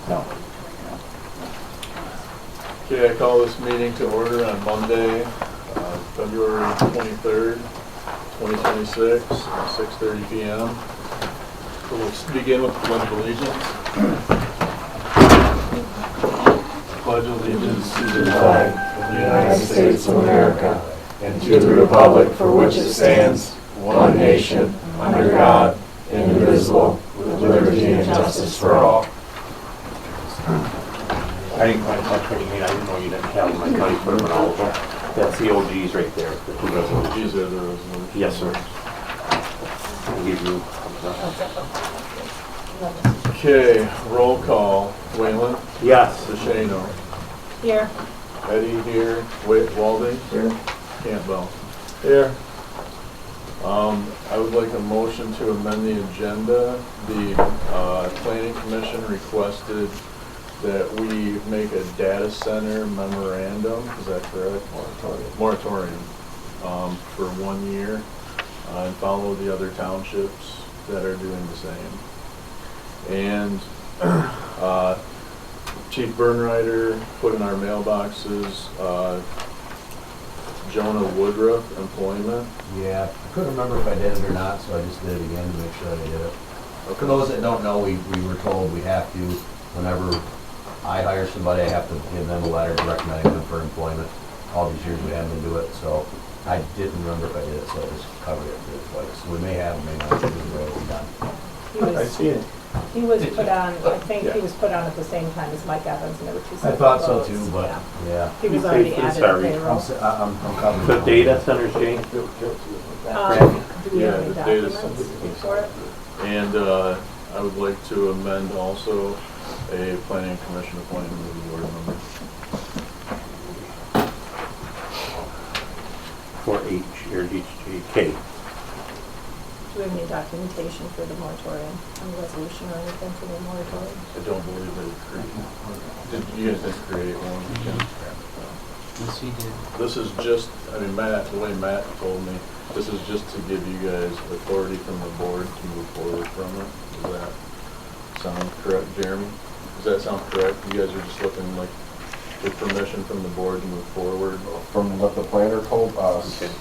No. Okay, I call this meeting to order on Monday, February 23rd, 2026, at 6:30 p.m. So we'll begin with the Pledge of Allegiance. Pledge allegiance to the flag of the United States of America, and to the republic for which it stands, one nation, under God, indivisible, with liberty and justice for all. I didn't know you didn't have my money for them and all of them. That's the OGs right there. The two resolutions. These are the resolutions. Yes, sir. I'll give you. Okay, roll call. Whalen? Yes. DeShano? Here. Eddie here. Walden? Here. Campbell? Here. I would like a motion to amend the agenda. The Planning Commission requested that we make a data center memorandum, is that correct? Moratorium. For 1 year, and follow the other townships that are doing the same. And Chief Burnrider put in our mailboxes Jonah Woodruff employment. Yeah, I couldn't remember if I did it or not, so I just did it again to make sure I did it. For those that don't know, we were told we have to, whenever I hire somebody, I have to give them a letter recommending them for employment. All these years we haven't been doing it, so I didn't remember if I did it, so I just covered it really quick. So we may have, may not, we'll be done. I see it. He was put on, I think he was put on at the same time as Mike Evans, and there were two I separate thought so votes. too, but, yeah. He was You already paid for the added to salary. payroll. I'm covered. The data centers, Jane? Do we Yeah, have any the data documents center. for it? And I would like to amend also a planning commission appointment of the board member. For H or K. Do we have any documentation for the moratorium, any resolution or anything for the moratorium? I don't believe they created. Did you guys just create one? Yes, he did. This is just, I mean, Matt, the way Matt told me, this is just to give you guys authority from the board to move forward from it. Does that sound correct, Jeremy? Does that sound correct? You guys are just looking like for permission from the board to move forward? From what the planner told us, Okay.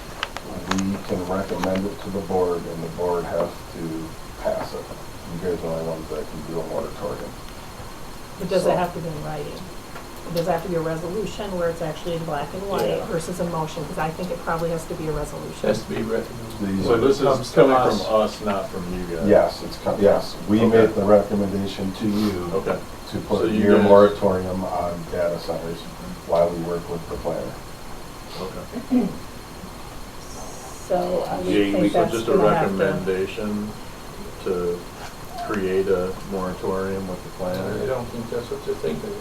we can recommend it to the board, and the board has to pass it. You guys are the only ones that can do a moratorium. But does it have to be in writing? Does it have to be a resolution where it's actually in black and white Yeah. versus a motion? Because I think it probably has to be a resolution. Has to be written. So this Comes is to coming us. from us, not from you guys? Yes, yes, we Okay. made the recommendation to you Okay. to So put a you year guys- moratorium on data centers while we work with the planner. Okay. So I would Yeah, think So that's just a gonna have to. recommendation to create a moratorium with the I planner? don't think that's what they're thinking.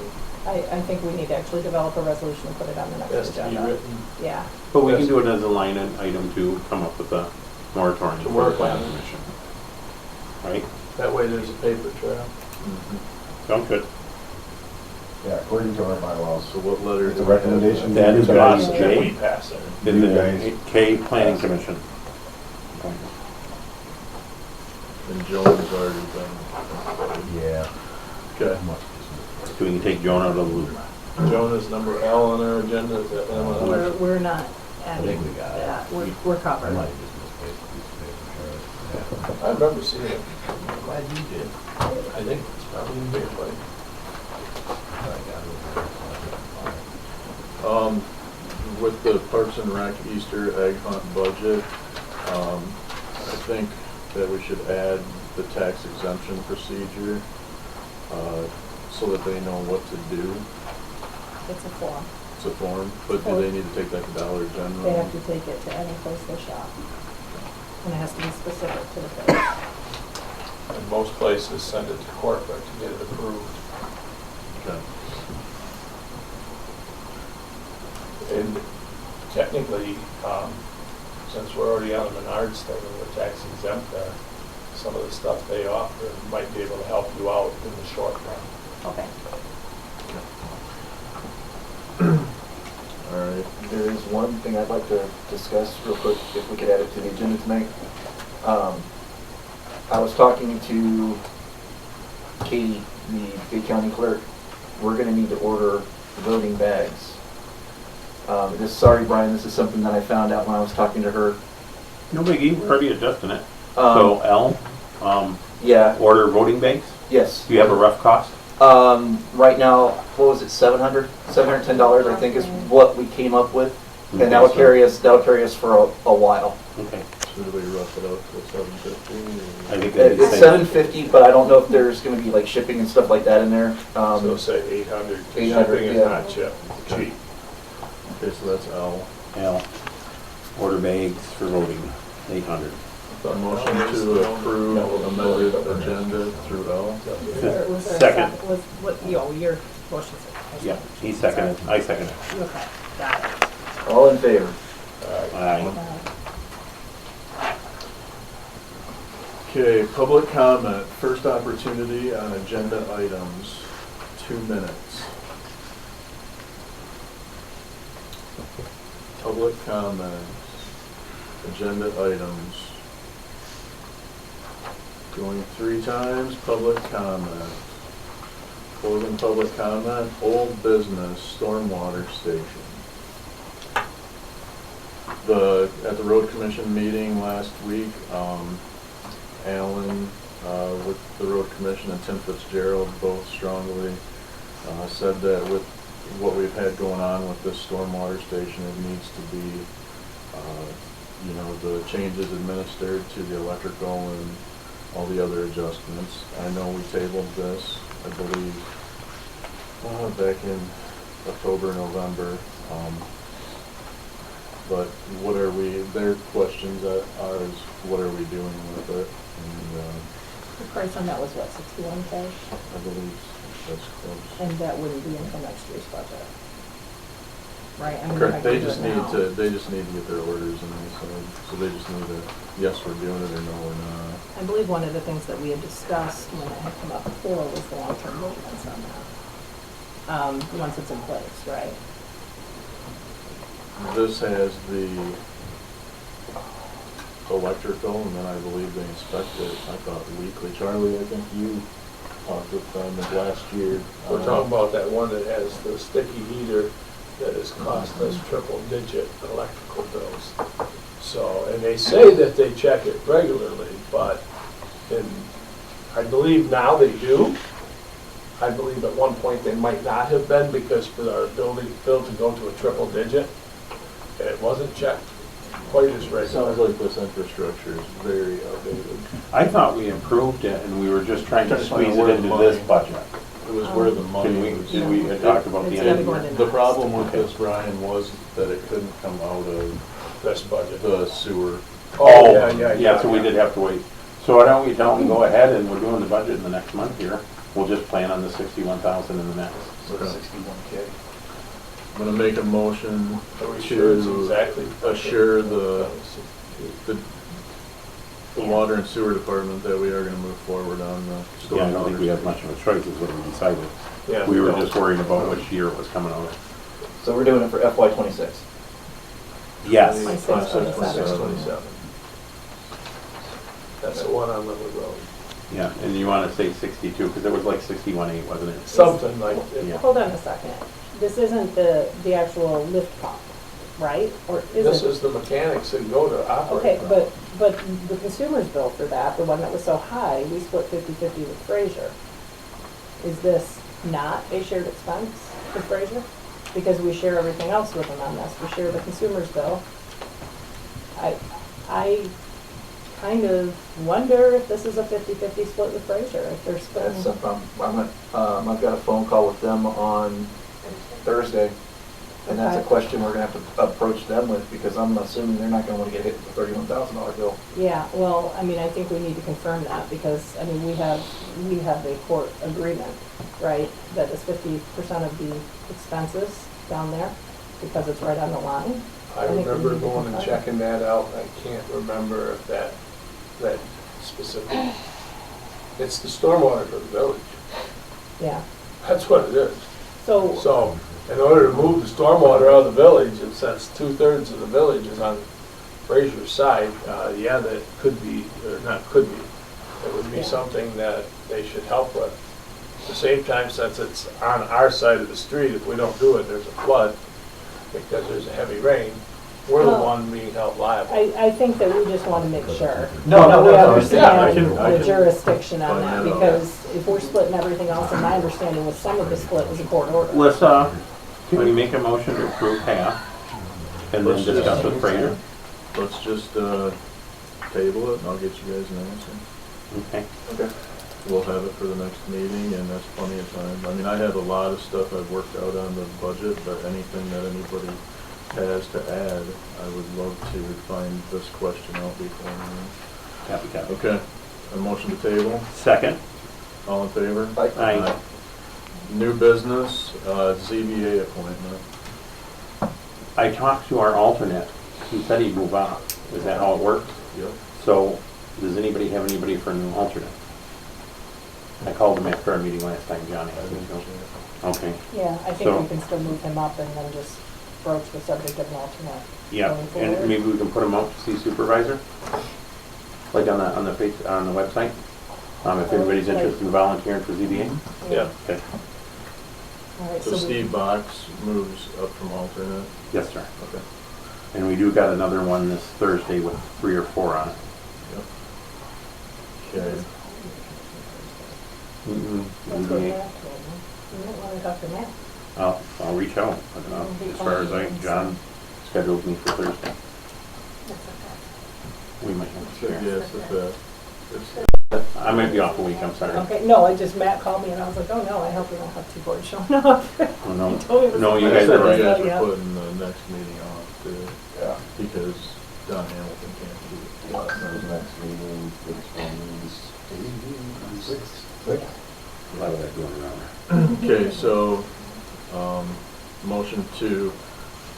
I think we need to actually develop a resolution and put it on the It next has to be agenda. written. Yeah. But we can do it as a line item to come up with a moratorium To for the work plan on it. commission. Right? That way there's a paper trail. Mhm. Sounds good. Yeah, according to our bylaws. So what letter? It's a do we have? recommendation. That to is you guys. us, Can we Jay. pass it? Is You it guys- K Planning Commission? And Joan has already been. Yeah. Okay. So we can take Jonah out of the loop. Joan is number L on our agenda, is that one? We're not I adding think we got it. that. We're I covered. might have just misplaced a piece of paper, sure. I remember seeing it. I'm glad you did. I think it's probably in there, but Yeah. I got it With the Parks and Rec Easter egg hunt budget, I think that we should add the tax exemption procedure, so that they know what to do. It's a form. It's a form, but do they need to take that to Dollar General? They have to take it to any place they shop. And it has to be specific to the place. and most places send it to corporate to get it approved. Okay. And technically, since we're already on the Menards thing and we're tax exempt there, some of the stuff they offer might be able to help you out in the short run. Okay. All right. There is one thing I'd like to discuss real quick, if we could add it to the agenda tonight. I was talking to Katie the Bay County clerk, we're gonna need to order voting bags. Sorry, Brian, this is something that I found out when I was talking to her. No biggie, we're already adjusting it. So L, Yeah, order voting banks. yes. Do you have a rough cost? Right now, what was it, $710, I think is what we came up with. And that would carry us for a while. Okay. Should we rough it out to 750? I think that'd be It's $750, but I don't know if there's gonna be like shipping and stuff like that in there. So say 800, 800, shipping is yeah. not cheap. Okay, so that's L. L, order bags for voting, 800. A motion to approve amended agenda through L. Was there a Second. Was, what, your motion? Yeah, he seconded, I seconded. Okay, got it. All in favor? Aye. Okay, public comment, first opportunity on agenda items, 2 minutes. Public comment, agenda items. Going 3 times, public comment. Closing public comment, old business, stormwater station. At the road commission meeting last week, Alan with the road commission and Tim Fitzgerald both strongly said that with what we've had going on with this stormwater station, it needs to be, the changes administered to the electrical and all the other adjustments. I know we tabled this, I believe, back in October, November. But their questions are is what are we doing with it? And The price on that was what, 61K? I believe that's close. And that wouldn't be until next year's budget. Right? I mean, Correct, I they can do just it now. need to get their orders in, so they just need to, yes, we're doing it, or no, we're not. I believe one of the things that we had discussed when it had come up before was the long-term maintenance on that. Once it's in place, right? This has the electrical, and then I believe they inspect it, I thought weekly. Charlie, I think you talked with them last year. We're talking about that one that has the sticky heater that has cost us triple-digit electrical bills. So, and they say that they check it regularly, but I believe now they do. I believe at one point they might not have been, because for our bill to go to a triple-digit, it wasn't checked quite as regular. Sounds like this infrastructure is very outdated. I thought we improved it and we were just trying to Trying to find squeeze it where into the this money- budget. It was where the money was. Did we had talked about the It's gotta end? go into The next. problem with this, Brian, was that it couldn't come out of This budget. the sewer. Yeah, so we did have to wait. So why don't we tell them, go ahead, and we're doing the budget in the next month here. We'll just plan on the 61,000 in the next. So 61K. I'm gonna make a motion Are we sure it's to exactly? assure the water and sewer department that we are gonna move forward on the Yeah, I don't think we stormwater. have much of a choice is what we decided. Yeah, We were don't. just worried about which year it was coming out of. So we're doing it for FY26. Yes. 26, 27. 27. That's the one on Little Road. Yeah, and you want to say 62, because it was like 61.8, wasn't it? Something like, Yeah. Hold on a second. This isn't the actual lift pump, right? Or is it? this is the mechanics that go to operate. Okay, but the consumer's bill for that, the one that was so high, we split 50/50 with Fraser. Is this not a shared expense with Fraser? Because we share everything else with them on this. We share the consumer's bill. I kind of wonder if this is a 50/50 split with Fraser, if they're That's splitting. something, I've got a phone call with them on Thursday, and that's a Okay. question we're gonna have to approach them with, because I'm assuming they're not gonna wanna get hit with a $31,000 bill. Yeah, well, I mean, I think we need to confirm that, because, I mean, we have a court agreement, right, that is 50% of the expenses down there, because it's right on the line. I think we remember need to going and confirm. checking that out. I can't remember if that specific, it's the stormwater for the village. Yeah, That's what it is. so, So, in order to move the stormwater out of the village, and since 2/3 of the village is on Fraser's side, yeah, that could be, or not could be, it would be Yeah. something that they should help with. At the same time, since it's on our side of the street, if we don't do it, there's a flood because there's a heavy rain. We're the Well, one being held liable. I think that we just want to make sure. No, no, that we no, no, understand yeah, I can- the jurisdiction on find that, that out. because if we're splitting everything else, and my understanding was some of the split was a court order. Let's, can we make a motion to approve half and then Let's discuss just- with Fraser? Let's just table it and I'll get you guys an answer. Okay. Okay. We'll have it for the next meeting and that's plenty of time. I mean, I have a lot of stuff I've worked out on the budget, but anything that anybody has to add, I would love to find this question out before me. Copy, copy. Okay, a motion to table, Second? all in favor? Aye. New business, ZBA appointment. I talked to our alternate. He said he'd move on. Is that how it works? Yep. So, does anybody have anybody for a new alternate? I called him after our meeting last time, Johnny. Okay. Yeah, I So- think we can still move him up and then just broach the subject of an alternate. Yeah, Going and forward. maybe we can put him out to see supervisor? Like on the website? If anybody's interested in volunteering for ZBA? Yeah. Okay. All right, So we- Steve Box moves up from alternate. Yes, sir. Okay. And we do got another one this Thursday with 3 or 4 on it. Okay. Let's go ZBA. back to him. You might want to talk to Matt. I'll reach out. But, as far as John scheduled me for Thursday. We might have to share. Yes, it's I might be off a week, I'm sorry. Okay, no, Matt called me and I was like, oh no, I hope we don't have 2 boards showing up. Oh, no. He told me it was No, the you first guys one. are You guys Yeah. are putting the next meeting off too, Yeah, because Don Hamilton can't do it. the next meeting, which one is 6? A lot of that going around. Okay, so, motion to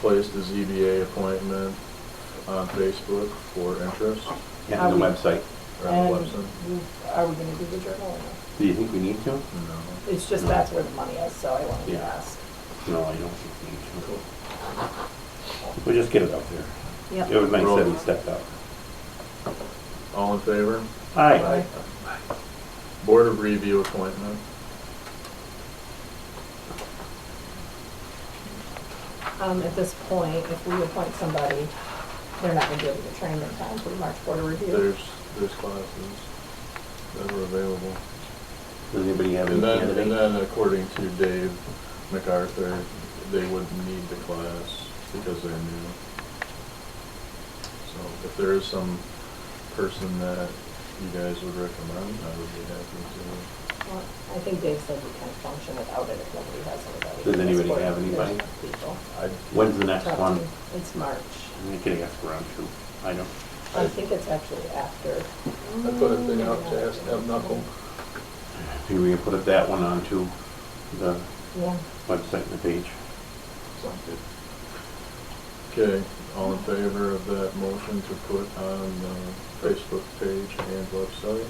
place the ZBA appointment on Facebook for interest Yeah, on the website. or on the And website. are we gonna do the journal or no? Do you think we need to? No. It's just that's where the money is, so I wanted to Yeah. ask. No, I don't think we need to. We'll just get it out there. Yep. It was nice Roll. that he stepped up. All in favor? Aye. Board of Review appointment. At this point, if we appoint somebody, they're not gonna be able to get trained in time for the March Board of Review. There's classes that are available. Does anybody have any And candidates? then according to Dave MacArthur, they wouldn't need the class because they're new. So if there is some person that you guys would recommend, I would be happy Well, I think Dave said we can function without it if nobody has anybody. Does anybody This have board, anybody? there's enough people. to. When's the next Talk one? to- It's March. I could ask around too. I don't. I think it's actually after. I put a thing out to ask them knuckle. Maybe we can put that one onto the Yeah. website and the page. Sounds good. Okay, all in favor of that motion to put on the Facebook page and website?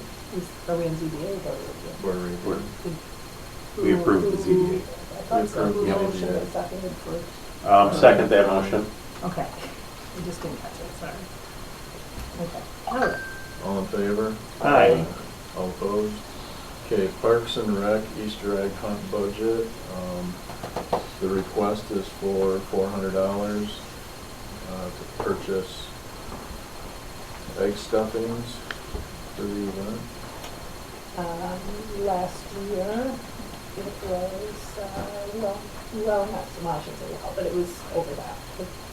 Are we in ZBA or Board of Review? Board of Review. We approved the ZBA. I thought so. approved Who the motioned ZBA. and seconded for? Second that motion. Okay. We just didn't catch it, sorry. Okay. All right. All in favor? Aye. All opposed? Okay, Parks and Rec Easter egg hunt budget. The request is for $400 to purchase egg stuffings for the event. Last year, it was, well, not so much as well, but it was over that,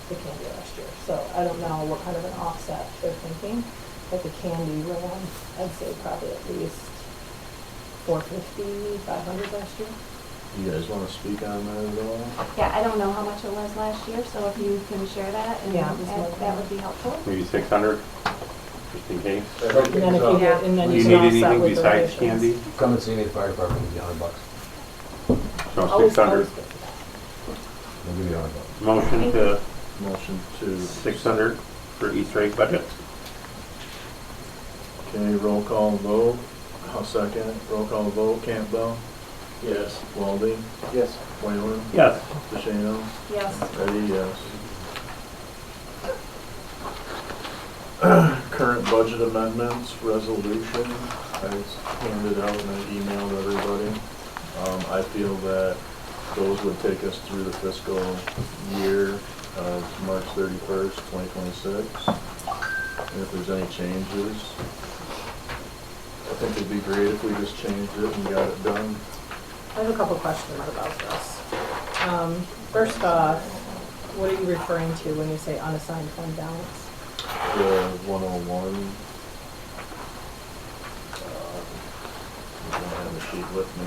the candy last year. So I don't know what kind of an offset they're thinking, but the candy ran, I'd say probably at least 450, 500 last year. You guys want to speak on that at all? Yeah, I don't know how much it was last year, so if you can share that, and Yeah, that would be helpful. Maybe 600, just in case. And then if you get, and then Do you you can need offset anything with besides donations. candy? Come and see me at the fire department, we'll give you $100. So Always 600. good for that. We'll give you $100. Motion to Motion to 600 for Easter egg budget. Okay, roll call vote. I'll second. Roll call vote. Campbell? Yes. Walde? Yes. Whalen? Yes. DeShano? Yes. Eddie, yes. Current budget amendments, resolution. I handed out an email to everybody. I feel that those would take us through the fiscal year of March 31st, 2026. And if there's any changes, I think it'd be great if we just changed it and got it done. I have a couple questions about this. First off, what are you referring to when you say unassigned fund balance? The 101. I don't have the sheet with me.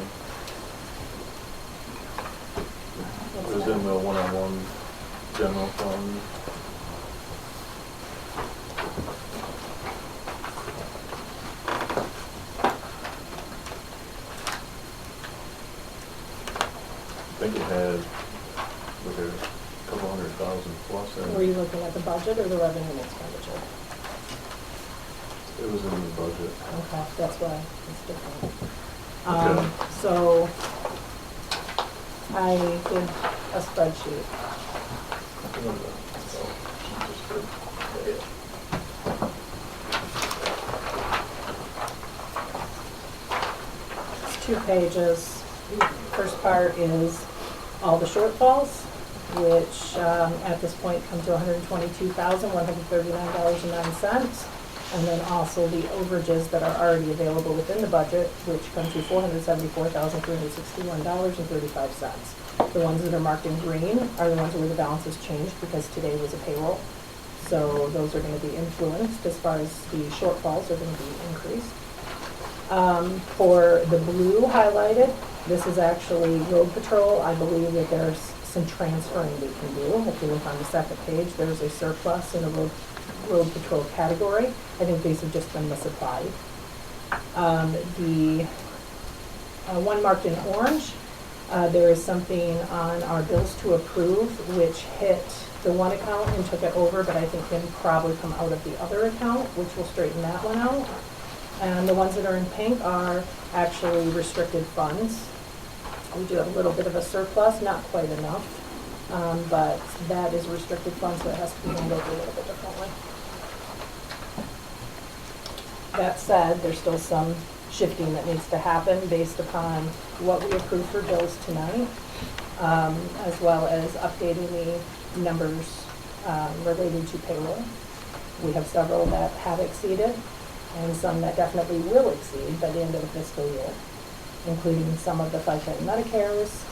It was in the 101 general fund. I think it had like a couple $100,000 plus in Were it. you looking at the budget or the revenue and expenditure? It was in the budget. Okay, that's why it's different. Okay. So I did a spreadsheet. It's 2 pages. First part is all the shortfalls, which at this point come to $122,139.09. And then also the overages that are already available within the budget, which come to $474,361.35. The ones that are marked in green are the ones where the balance has changed because today was a payroll. So those are going to be influenced as far as the shortfalls are going to be increased. For the blue highlighted, this is actually road patrol. I believe that there's some transferring we can do. If you look on the second page, there's a surplus in the road patrol category. I think these have just been misapplied. The one marked in orange, there is something on our bills to approve which hit the one account and took it over, but I think can probably come out of the other account, which will straighten that one out. And the ones that are in pink are actually restricted funds. We do have a little bit of a surplus, not quite enough, but that is restricted funds, so it has to be handled a little bit differently. That said, there's still some shifting that needs to happen based upon what we approve for bills tonight, as well as updating the numbers related to payroll. We have several that have exceeded and some that definitely will exceed by the end of the fiscal year, including some of the FICA and Medicares,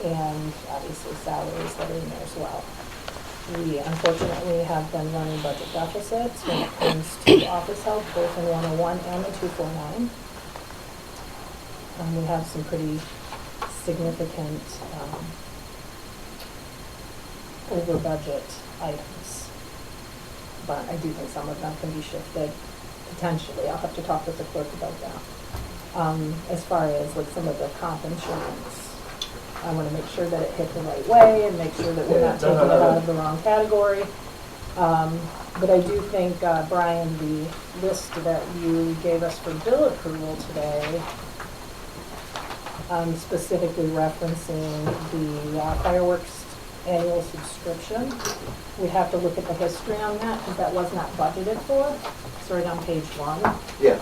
and obviously salaries that are in there as well. We unfortunately have been running budget deficits when it comes to office help, both in 101 and in 249. We have some pretty significant over budget items, but I do think some of them can be shifted potentially. I'll have to talk with the clerk about that. As far as like some of the comp insurance, I want to make sure that it hit the right way and make sure that we're not taking it out of the wrong category. But I do think, Brian, the list that you gave us for bill approval today, specifically referencing the fireworks annual subscription, we have to look at the history on that because that was not budgeted for. It's right on page 1. Yeah.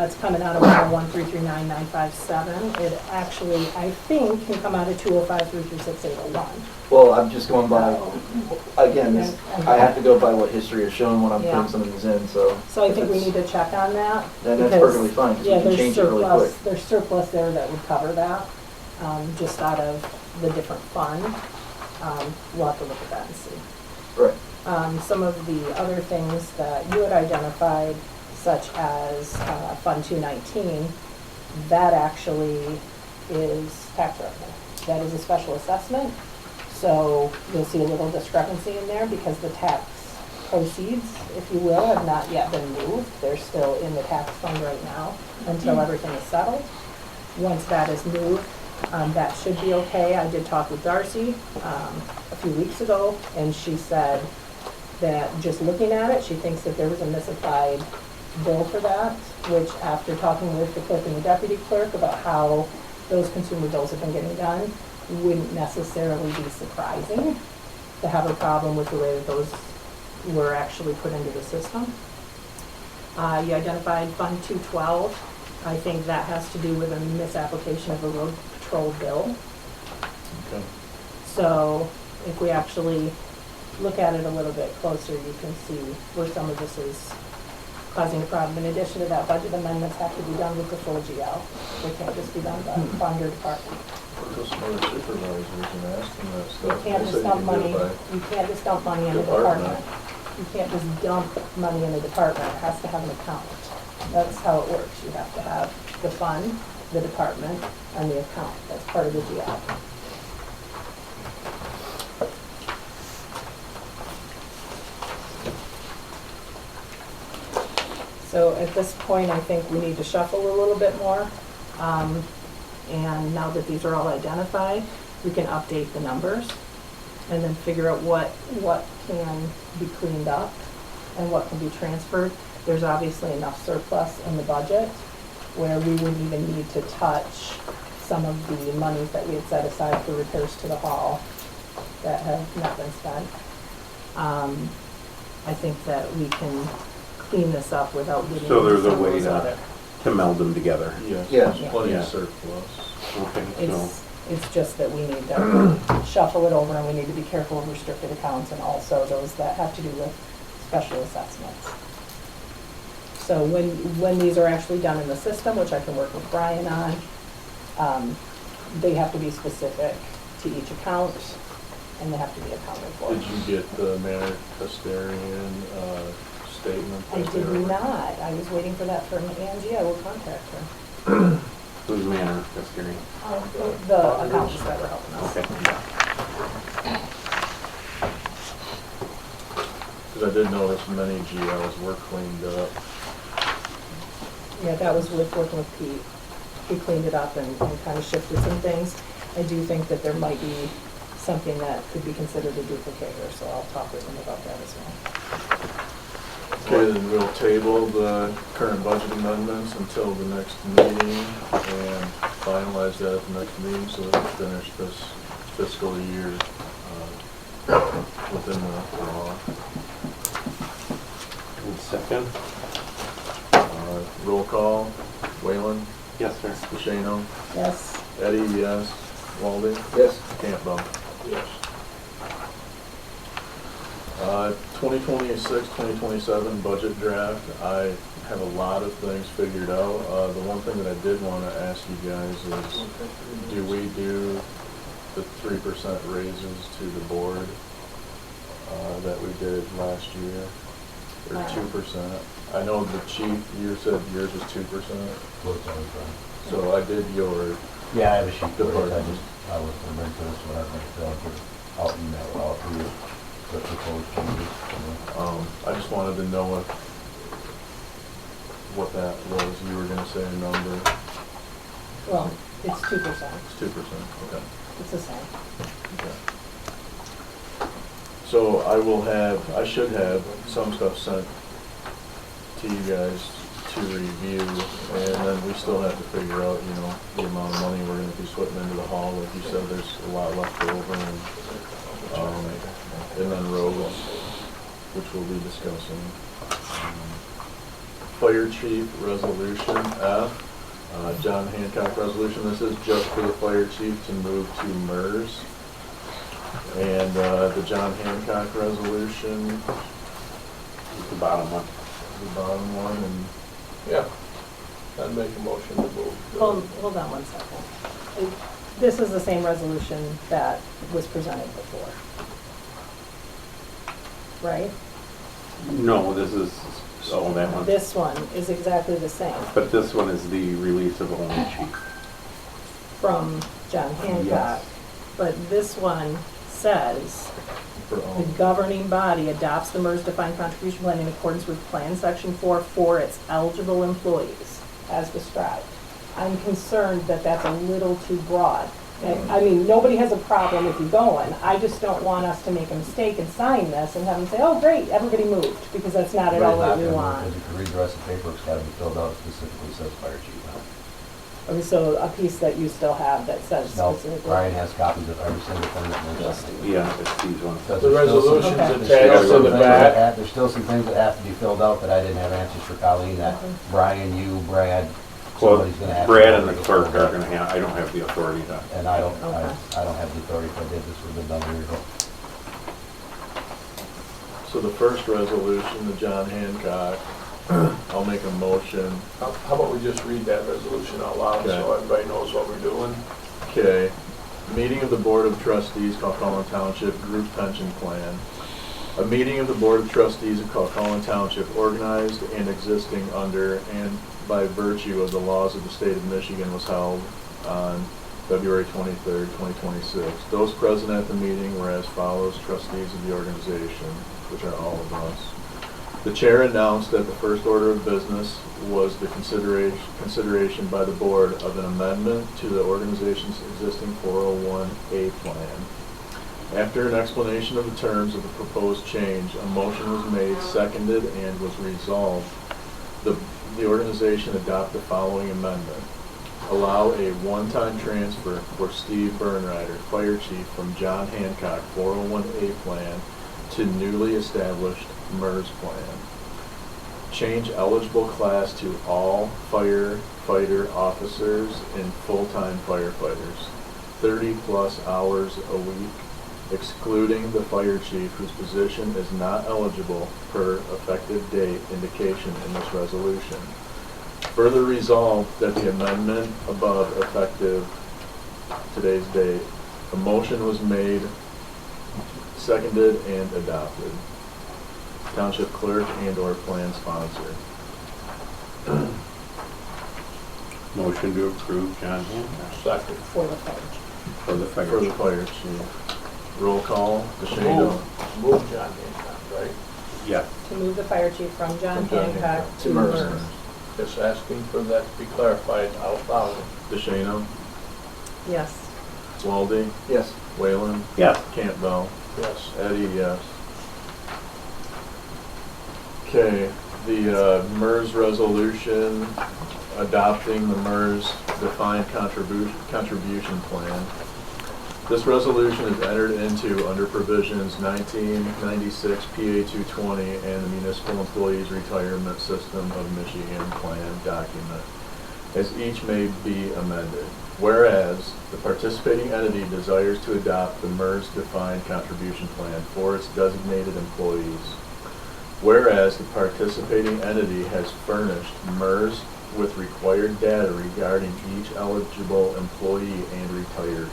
It's coming out of 101,339,957. It actually, I think, can come out of 205,336,801. Well, I'm just going by, again, this, I have to go by what history has shown when I'm Yeah. putting some of these in, so. So I think we need to check on that. Then that's because, perfectly fine, because yeah, we can change it really quick. There's surplus there that would cover that, just out of the different fund. We'll have to look at that and see. Right. Some of the other things that you had identified, such as Fund 219, that actually is tax revenue. That is a special assessment. So you'll see a little discrepancy in there because the tax proceeds, if you will, have not yet been moved. They're still in the tax fund right now until everything is settled. Once that is moved, that should be okay. I did talk with Darcy a few weeks ago, and she said that just looking at it, she thinks that there was a misapplied bill for that, which after talking with the clerk and the deputy clerk about how those consumer bills have been getting done, wouldn't necessarily be surprising to have a problem with the way that those were actually put into the system. You identified Fund 212 I think that has to do with a misapplication of a road patrol bill. Okay. So if we actually look at it a little bit closer, you can see where some of this is causing a problem. In addition to that, budget amendments have to be done with the full GL. They can't just be done by your department. Go some other supervisors and ask them that You stuff. can't They just said dump you can do money, it by you can't just dump money in a department. department. You can't just dump money in a department, it has to have an account. That's how it works. You have to have the fund, the department, and the account. That's part of the GL. So at this point, I think we need to shuffle a little bit more. And now that these are all identified, we can update the numbers and then figure out what can be cleaned up and what can be transferred. There's obviously enough surplus in the budget where we wouldn't even need to touch some of the monies that we had set aside for repairs to the hall that have not been spent. I think that we can clean this up without getting. So there's a into way some other- to meld them together. Yes, Yeah. there's plenty Yeah. of surplus. Okay, so, It's just that we need to shuffle it over and we need to be careful of restricted accounts and also those that have to do with special assessments. So when these are actually done in the system, which I can work with Brian on, they have to be specific to each account and they have to be accounted for. Did you get the mayor custodian statement? I that they did were- not. I was waiting for that from Angie. I will contact her. who's manner, that's scary. The accountants that were helping us. Okay. Because I did notice many GLs were cleaned up. Yeah, that was with working with Pete. He cleaned it up and kind of shifted some things. I do think that there might be something that could be considered a duplicator, so I'll talk with him about that as well. Okay, then we'll table the current budget amendments until the next meeting and finalize that at the next meeting so we can finish this fiscal year within the law. And second? Roll call, Whalen, Yes, sir. Shano, Yes, Eddie, yes, Walden, Yes. Campbell. Yes. 2026, 2027 budget draft, I have a lot of things figured out. The one thing that I did want to ask you guys is, do we do the 3% raises to the board that we did last year? Or 2%? I know the chief, you said yours was 2%, so I did your, Yeah, I have a sheet for it, Department. I was gonna bring to this, but I've been I'll email it all to you, the proposed changes. I just wanted to know what that was. You were gonna say a number. well, it's 2%. It's 2%, okay. It's the same. Okay. So I should have some stuff sent to you guys to review, and then we still have to figure out, the amount of money we're gonna be putting into the hall. Like you said, there's a lot left over, and then roads, which we'll be discussing. Fire chief resolution F, John Hancock resolution. This is just for the fire chief to move to MERS. And the John Hancock resolution, The bottom one. the bottom one, and Yeah. I'd make a motion to move. Hold on one second. This is the same resolution that was presented before. Right? No, this is, that one. This one is exactly the same But this one is the release of only chief. from John Hancock. Yes. But this one says, for the all. governing body adopts the MERS defined contribution plan in accordance with Plan Section 4 for its eligible employees, as described. I'm concerned that that's a little too broad. I mean, nobody has a problem if you're going. I just don't want us to make a mistake and sign this and have them say, oh, great, everybody moved, because that's not at all what we want. Because you can read the rest of the paper, it's gotta be filled out, specifically says fire chief. Okay, so a piece that you still have that says No, specifically. Brian has copies of every single thing that mentions it. Yeah, it's these ones. Because The there's still some- resolution's Okay. there's attached still to the some things that back. There's still some things that have to be filled out that I didn't have answers for Colleen, that Brian, you, Brad, Well, somebody's gonna have to. Brad and the go clerk over are it. gonna have, I don't have the authority to. And I don't Okay. have the authority. If I did, this would have been done years ago. So the first resolution, the John Hancock, I'll make a motion. How about we just read that resolution out loud so Okay. everybody knows what we're doing? Okay, meeting of the Board of Trustees, Calhoun Township Group Pension Plan. A meeting of the Board of Trustees of Calhoun Township, organized and existing under and by virtue of the laws of the state of Michigan, was held on February 23rd, 2026. Those present at the meeting were as follows: trustees of the organization, which are all of us. The chair announced that the first order of business was the consideration by the board of an amendment to the organization's existing 401A plan. After an explanation of the terms of the proposed change, a motion was made, seconded, and was resolved. The organization adopt the following amendment. Allow a one-time transfer for Steve Bernrider, Fire Chief, from John Hancock 401A plan to newly established MERS plan. Change eligible class to all firefighter officers and full-time firefighters, 30-plus hours a week, excluding the fire chief whose position is not eligible per effective date indication in this resolution. Further resolved that the amendment above effective today's date, a motion was made, seconded, and adopted. Township clerk and/or plan sponsor. Motion to approve John Hancock Second. For the fire. for the fire. For the fire chief. Roll call, DeShano. Move John Hancock, right? Yeah. To move the fire chief from John From John Hancock Hancock to to MERS. MERS. Just asking for that to be clarified out loud. DeShano, Yes. Walde, Yes. Whalen, Yes. Campbell, Yes. Eddie, yes. Okay, the MERS resolution adopting the MERS defined contribution plan. This resolution is entered into under provisions 1996 PA 220 and the Municipal Employees Retirement System of Michigan Plan document, as each may be amended. Whereas the participating entity desires to adopt the MERS defined contribution plan for its designated employees. Whereas the participating entity has furnished MERS with required data regarding each eligible employee and retiree.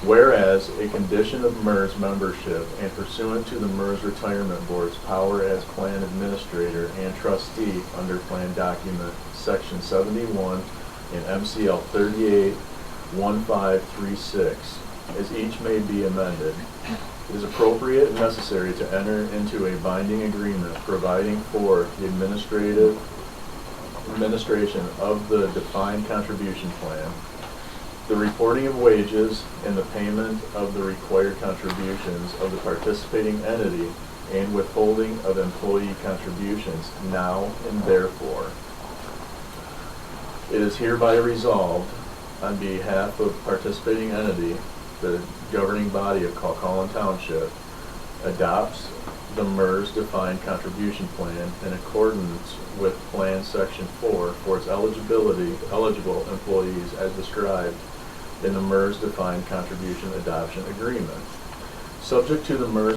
Whereas a condition of MERS membership and pursuant to the MERS Retirement Board's power as plan administrator and trustee under plan document section 71 and MCL 381536, as each may be amended, it is appropriate and necessary to enter into a binding agreement providing for the administration of the defined contribution plan, the reporting of wages, and the payment of the required contributions of the participating entity, and withholding of employee contributions now and therefore. It is hereby resolved on behalf of participating entity, the governing body of Calhoun Township adopts the MERS defined contribution plan in accordance with Plan Section 4 for its eligible employees as described in the MERS defined contribution adoption agreement. Subject to the MERS